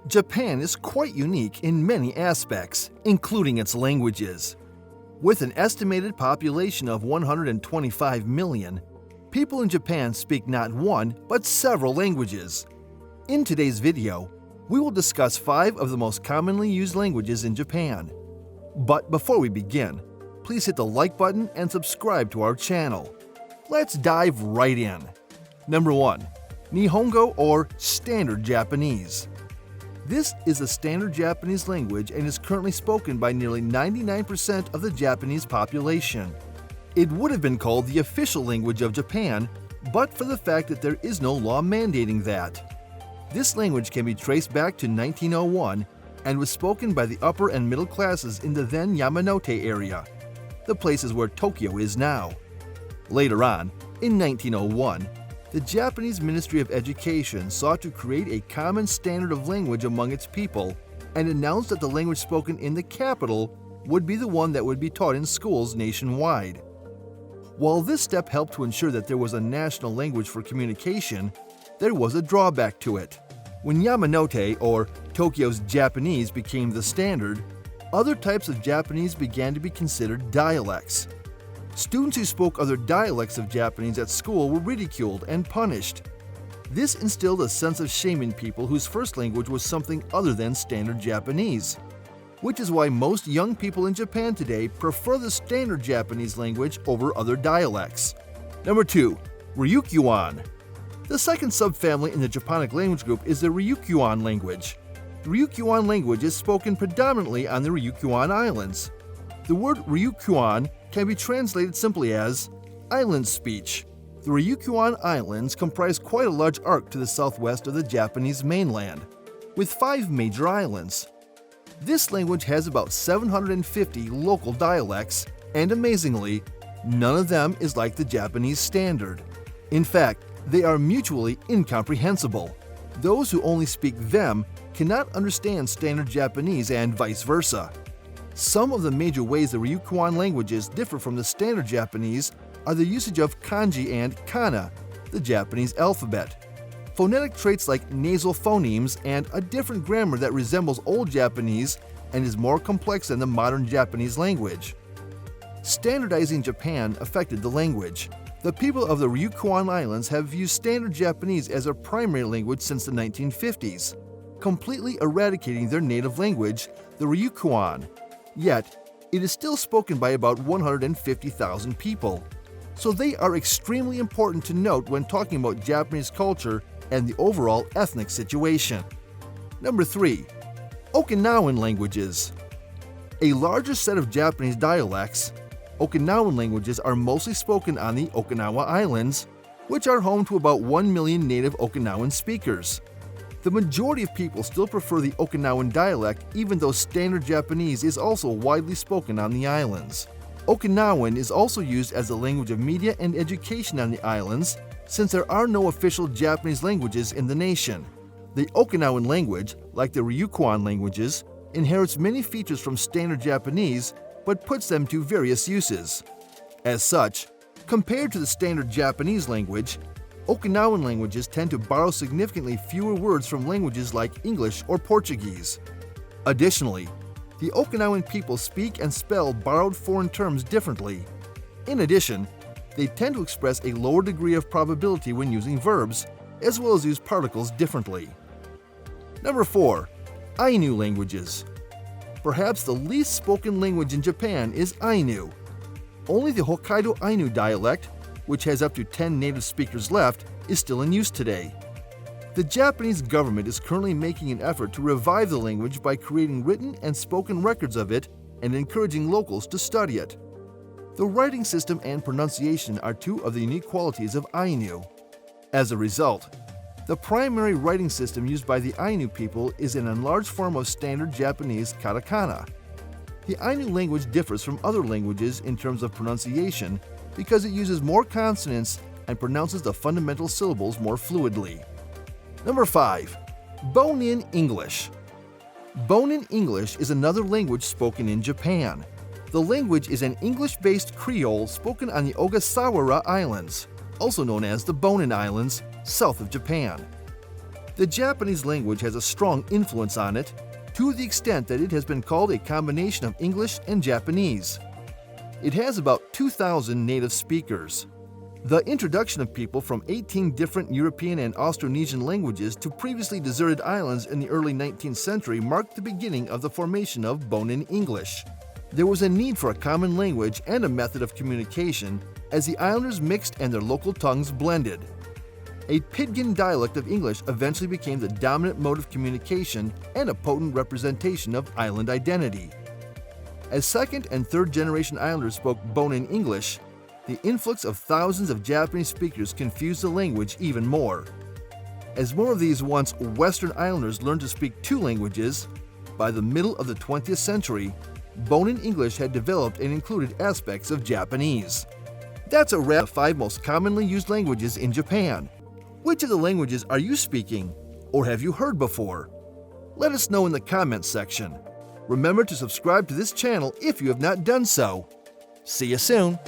Japan is quite unique in many aspects, including its languages. With an estimated population of 125 million, people in Japan speak not one, but several languages. In today's video, we will discuss 5 of the most commonly used languages in Japan. But before we begin, please hit the like button and subscribe to our channel. Let's dive right in. Number 1. Nihongo or Standard Japanese. This is the standard Japanese language and is currently spoken by nearly 99% of the Japanese population. It would have been called the official language of Japan, but for the fact that there is no law mandating that. This language can be traced back to 1901 and was spoken by the upper and middle classes in the then Yamanote area, the places where Tokyo is now. Later on, in 1901, the Japanese Ministry of Education sought to create a common standard of language among its people and announced that the language spoken in the capital would be the one that would be taught in schools nationwide. While this step helped to ensure that there was a national language for communication, there was a drawback to it. When Yamanote, or Tokyo's Japanese, became the standard, other types of Japanese began to be considered dialects. Students who spoke other dialects of Japanese at school were ridiculed and punished. This instilled a sense of shame in people whose first language was something other than standard Japanese, which is why most young people in Japan today prefer the standard Japanese language over other dialects. Number 2. Ryukyuan. The second subfamily in the Japonic language group is the Ryukyuan language. The Ryukyuan language is spoken predominantly on the Ryukyuan Islands. The word Ryukyuan can be translated simply as island speech. The Ryukyuan Islands comprise quite a large arc to the southwest of the Japanese mainland, with 5 major islands. This language has about 750 local dialects, and amazingly, none of them is like the Japanese standard. In fact, they are mutually incomprehensible. Those who only speak them cannot understand standard Japanese and vice versa. Some of the major ways the Ryukyuan languages differ from the standard Japanese are the usage of Kanji and Kana, the Japanese alphabet, phonetic traits like nasal phonemes, and a different grammar that resembles Old Japanese and is more complex than the modern Japanese language. Standardizing Japan affected the language. The people of the Ryukyuan Islands have used standard Japanese as their primary language since the 1950s, completely eradicating their native language, the Ryukyuan. Yet, it is still spoken by about 150,000 people, so they are extremely important to note when talking about Japanese culture and the overall ethnic situation. Number 3. Okinawan languages. A larger set of Japanese dialects, Okinawan languages are mostly spoken on the Okinawa Islands, which are home to about 1 million native Okinawan speakers. The majority of people still prefer the Okinawan dialect, even though standard Japanese is also widely spoken on the islands. Okinawan is also used as the language of media and education on the islands, since there are no official Japanese languages in the nation. The Okinawan language, like the Ryukyuan languages, inherits many features from standard Japanese, but puts them to various uses. As such, compared to the standard Japanese language, Okinawan languages tend to borrow significantly fewer words from languages like English or Portuguese. Additionally, the Okinawan people speak and spell borrowed foreign terms differently. In addition, they tend to express a lower degree of probability when using verbs, as well as use particles differently. Number 4. Ainu languages. Perhaps the least spoken language in Japan is Ainu. Only the Hokkaido Ainu dialect, which has up to 10 native speakers left, is still in use today. The Japanese government is currently making an effort to revive the language by creating written and spoken records of it and encouraging locals to study it. The writing system and pronunciation are 2 of the unique qualities of Ainu. As a result, the primary writing system used by the Ainu people is an enlarged form of standard Japanese Katakana. The Ainu language differs from other languages in terms of pronunciation because it uses more consonants and pronounces the fundamental syllables more fluidly. Number 5. Bonin English. Bonin English is another language spoken in Japan. The language is an English-based Creole spoken on the Ogasawara Islands, also known as the Bonin Islands, south of Japan. The Japanese language has a strong influence on it, to the extent that it has been called a combination of English and Japanese. It has about 2,000 native speakers. The introduction of people from 18 different European and Austronesian languages to previously deserted islands in the early 19th century marked the beginning of the formation of Bonin English. There was a need for a common language and a method of communication as the islanders mixed and their local tongues blended. A Pidgin dialect of English eventually became the dominant mode of communication and a potent representation of island identity. As second and third generation islanders spoke Bonin English, the influx of thousands of Japanese speakers confused the language even more. As more of these once Western islanders learned to speak two languages, by the middle of the 20th century, Bonin English had developed and included aspects of Japanese. That's a wrap of the 5 most commonly used languages in Japan. Which of the languages are you speaking, or have you heard before? Let us know in the comments section. Remember to subscribe to this channel if you have not done so. See you soon!